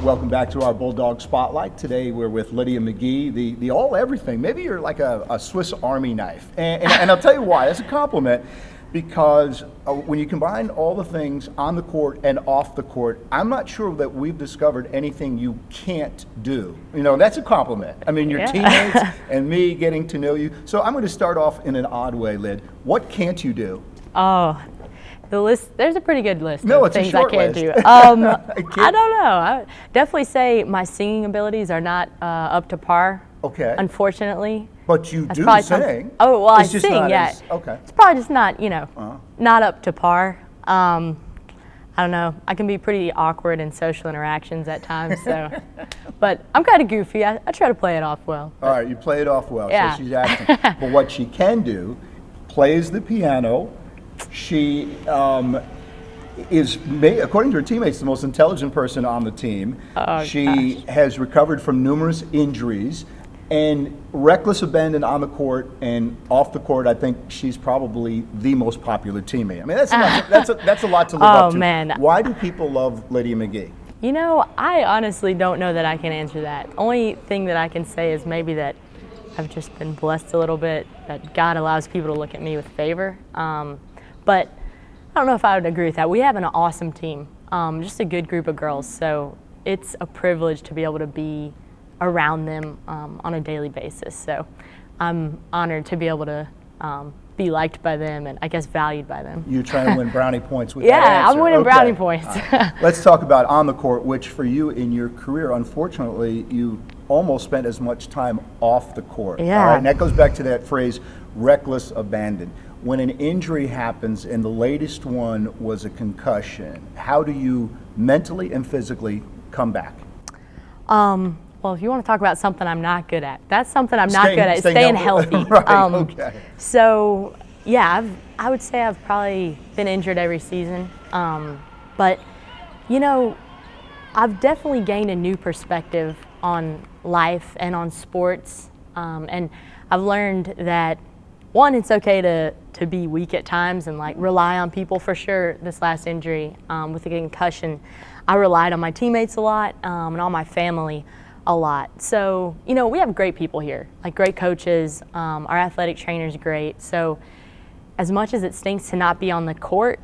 Welcome back to our Bulldog Spotlight. Today we're with Lydia McGee, the all everything. Maybe you're like a Swiss Army knife. And I'll tell you why. That's a compliment, because when you combine all the things on the court and off the court, I'm not sure that we've discovered anything you can't do. You know, that's a compliment. I mean, your teammates and me getting to know you. So I'm going to start off in an odd way, Lyd. What can't you do? Oh, the list, there's a pretty good list No, of it's a things I short can't list. do. I don't know. I would definitely say my singing abilities are not up to par, Okay. unfortunately. But you That's do probably sing. Oh, well, It's I just sing, not yeah. as- okay. It's probably just not, not up to par. I don't know. I can be pretty awkward in social interactions at times, so. But I'm kind of goofy. I try to play it off well. All right, you play it off well, Yeah. so she's asking. But what she can do, plays the piano. She is, according to her teammates, the most intelligent person on the team. Oh, she has recovered from numerous injuries and reckless abandon on the court and off the court. I think she's probably the most popular teammate. I mean, that's a lot to live up to. Oh, man. Why do people love Lydia McGee? You know, I honestly don't know that I can answer that. Only thing that I can say is maybe that I've just been blessed a little bit, that God allows people to look at me with favor. But I don't know if I would agree with that. We have an awesome team, just a good group of girls. So it's a privilege to be able to be around them on a daily basis. So I'm honored to be able to be liked by them and I guess valued by them. You're trying to win brownie points with that Yeah, answer. I'm winning Okay. brownie points. Right. Let's talk about on the court, which for you in your career, unfortunately, you almost spent as much time off the court. Yeah. All right? And that goes back to that phrase, reckless abandon. When an injury happens, and the latest one was a concussion, how do you mentally and physically come back? Well, if you want to talk about something I'm not good at, that's something I'm not good at, is Staying staying healthy. healthy. Right, okay. So, yeah, I would say I've probably been injured every season. But, I've definitely gained a new perspective on life and on sports. And I've learned that, one, it's okay to be weak at times and rely on people. For sure, this last injury with the concussion, I relied on my teammates a lot and on my family a lot. So, we have great people here, great coaches. Our athletic trainer's great. So as much as it stinks to not be on the court,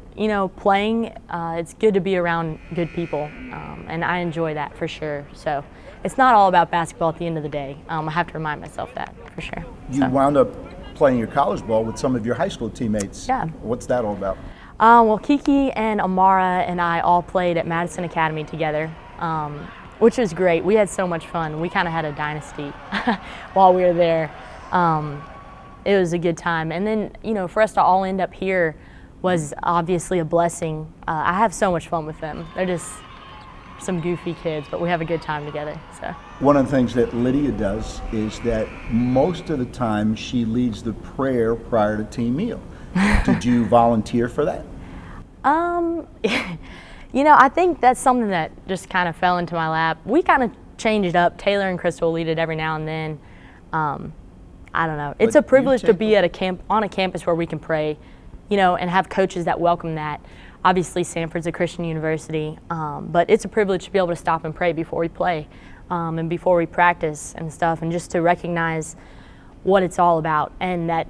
playing, it's good to be around good people. And I enjoy that for sure. So it's not all about basketball at the end of the day. I have to remind myself that for sure. You wound up playing your college ball with some of your high school teammates. Yeah. What's that all about? Well, Kiki and Amara and I all played at Madison Academy together, which was great. We had so much fun. We kind of had a dynasty while we were there. It was a good time. And then, for us to all end up here was obviously a blessing. I have so much fun with them. They're just some goofy kids, but we have a good time together. So. One of the things that Lydia does is that most of the time she leads the prayer prior to team meal. Did you volunteer for that? I think that's something that just kind of fell into my lap. We kind of changed it up. Taylor and Crystal lead it every now and then. I don't know. It's a privilege to be at on a campus where we can pray, and have coaches that welcome that. Obviously, Samford's a Christian university, but it's a privilege to be able to stop and pray before we play and before we practice and stuff, and just to recognize what it's all about, and that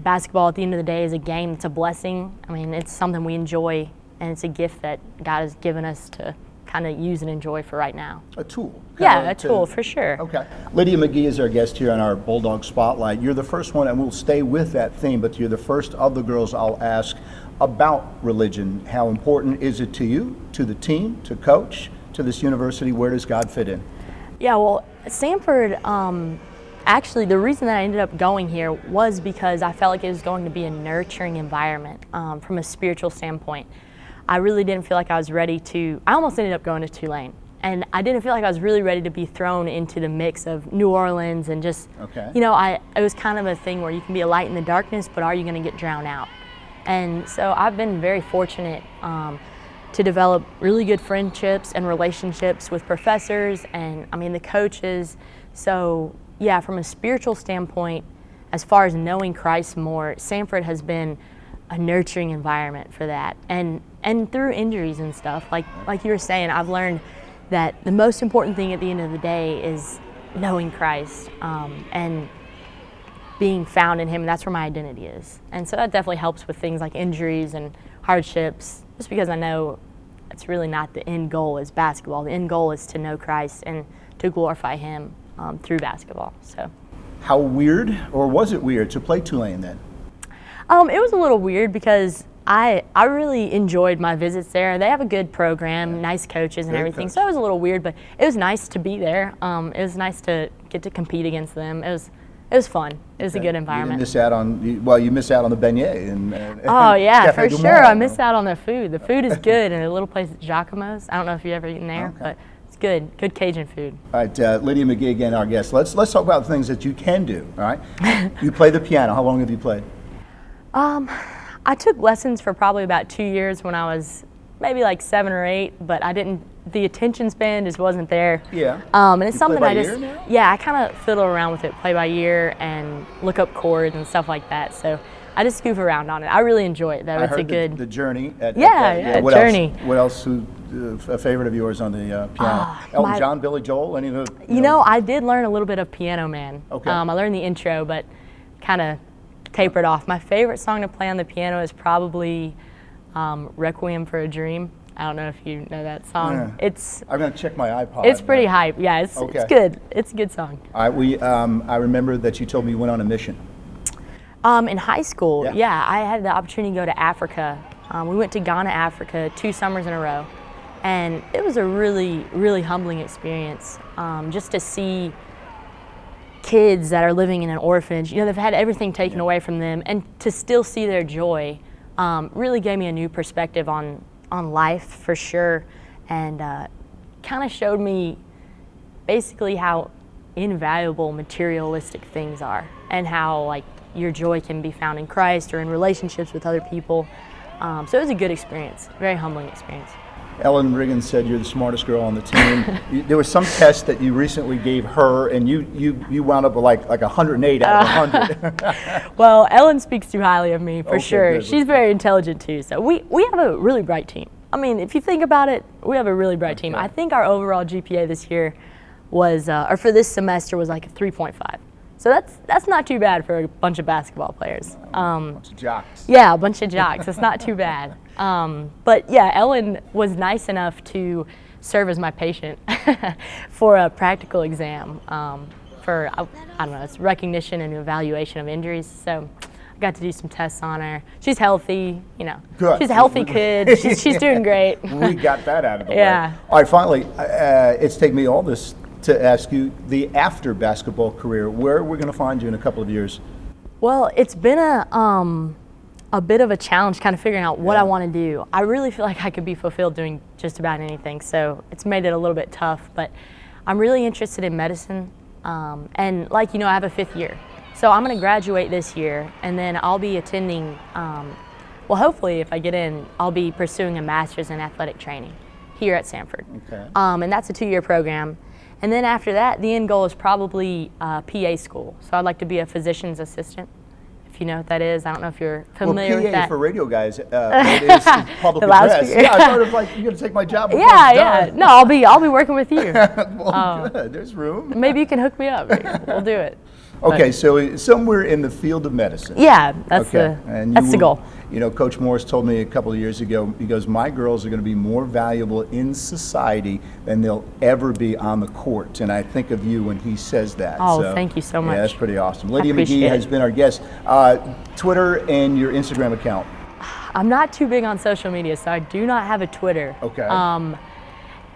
basketball at the end of the day is a game. It's a blessing. I mean, it's something we enjoy, and it's a gift that God has given us to kind of use and enjoy for right now. A tool. Yeah, a tool for sure. Okay. Lydia McGee is our guest here on our Bulldog Spotlight. You're the first one, and we'll stay with that theme, but you're the first of the girls I'll ask about religion. How important is it to you, to the team, to coach, to this university? Where does God fit in? Yeah, well, Samford, actually, the reason that I ended up going here was because I felt like it was going to be a nurturing environment from a spiritual standpoint. I really didn't feel like I was ready to, I almost ended up going to Tulane. And I didn't feel like I was really ready to be thrown into the mix of New Orleans and just, it was kind of a thing where you can be a light in the darkness, but are you going to get drowned out? And so I've been very fortunate to develop really good friendships and relationships with professors and, the coaches. So, yeah, from a spiritual standpoint, as far as knowing Christ more, Samford has been a nurturing environment for that. And through injuries and stuff, like you were saying, I've learned that the most important thing at the end of the day is knowing Christ and being found in Him. And that's where my identity is. And so that definitely helps with things like injuries and hardships, just because I know it's really not the end goal is basketball. The end goal is to know Christ and to glorify Him through basketball. So, how weird, or was it weird, to play Tulane then? It was a little weird because I really enjoyed my visits there. They have a good program, nice coaches and Great everything. coach. So it was a little weird, but it was nice to be there. It was nice to get to compete against them. It was fun. It was a good environment. You didn't miss out on, well, you missed out on the beignet. Oh yeah, Cafe for du sure. Monde. I missed out on the food. The food is good in a little place at Giacomo's. I don't know if you've ever eaten there, Okay. but it's good. Good Cajun food. All right, Lydia McGee again, our guest. Let's talk about the things that you can do. All right, you play the piano. How long have you played? I took lessons for probably about 2 years when I was maybe like 7 or 8, but I didn't. The attention span just wasn't there. Yeah. And it's You something play I by just ear now? yeah, I kind of fiddle around with it, play by ear and look up chords and stuff like that. So I just goof around on it. I really enjoy it though. I It's a heard good. the Journey. Yeah, what Journey. Else, what else? A favorite of yours on the piano? Elton John, Billy Joel, any of the? You know, I did learn a little bit of Piano Man. Okay. I learned the intro, but kind of tapered off. My favorite song to play on the piano is probably Requiem for a Dream. I don't know if you know that song. Yeah. It's I'm gonna check my iPod. it's pretty hype. Yeah, it's good. It's a good song. All right, I remember that you told me you went on a mission. In high school, Yeah. I had the opportunity to go to Africa. We went to Ghana, Africa, 2 summers in a row. And it was a really, really humbling experience just to see kids that are living in an orphanage. You know, they've had everything taken away from them, and to still see their joy really gave me a new perspective on life for sure, and kind of showed me basically how invaluable materialistic things are, and how like your joy can be found in Christ or in relationships with other people. So it was a good experience, very humbling experience. Ellen Riggins said you're the smartest girl on the team. There was some test that you recently gave her, and you wound up with like 108 out of 100. Well, Ellen speaks too highly of me for Okay, sure. good. She's very intelligent too. So we have a really bright team. I mean, if you think about it, we have a really bright team. Okay. I think our overall GPA this year was, or for this semester, was like a 3.5. So that's not too bad for a bunch of basketball players. Bunch of jocks. Yeah, a bunch of jocks. It's not too bad. But yeah, Ellen was nice enough to serve as my patient for a practical exam for, I don't know, it's recognition and evaluation of injuries. So I got to do some tests on her. She's healthy, you know. Good. She's a healthy kid. She's doing great. We got that out of the Yeah. way. All right, finally, it's taken me all this to ask you the after basketball career, where we're going to find you in a couple of years. Well, it's been a bit of a challenge kind of figuring out what I want to do. I really feel like I could be fulfilled doing just about anything, so it's made it a little bit tough, but I'm really interested in medicine, and like, you know, I have a 5th year. So I'm going to graduate this year, and then I'll be attending, well, hopefully if I get in, I'll be pursuing a master's in athletic training here at Samford. Okay. And that's a 2-year program. And then after that, the end goal is probably PA school. So I'd like to be a physician's assistant, if you know what that is. I don't know if you're familiar PA with that. for radio guys, it is public The address. loudspeaker. Yeah, I thought of like, you're going to take my job before Yeah, it's yeah. done. No, I'll be working with you. Well, good. There's room. Maybe you can hook me up. We'll do it. Okay, so somewhere in the field of medicine. Yeah, that's And the goal. You know, Coach Morris told me a couple of years ago, he goes, my girls are going to be more valuable in society than they'll ever be on the court. And I think of you when he says that. Oh, thank you so much. Yeah, that's pretty awesome. Lydia McGee appreciate has it. been our guest. Twitter and your Instagram account. I'm not too big on social media, so I do not have a Twitter. Okay.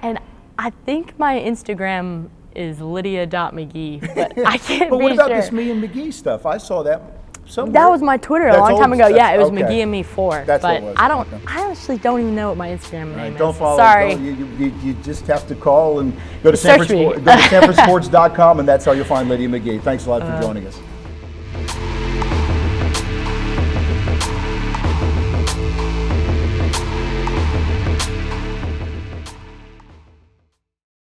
And I think my Instagram is lydia.mcgee, but I can't But be what about sure. this me and McGee stuff? I saw that somewhere. That was my Twitter a That's long time old ago. stuff. Yeah, it was Okay. McGee and me 4. That's what but it was. I don't. Okay. I actually don't even know what my Instagram name Don't is. follow. Sorry. You just have to call and go to Search me. Samfordsports.com, and that's how you'll find Lydia McGee. Thanks a lot for joining us.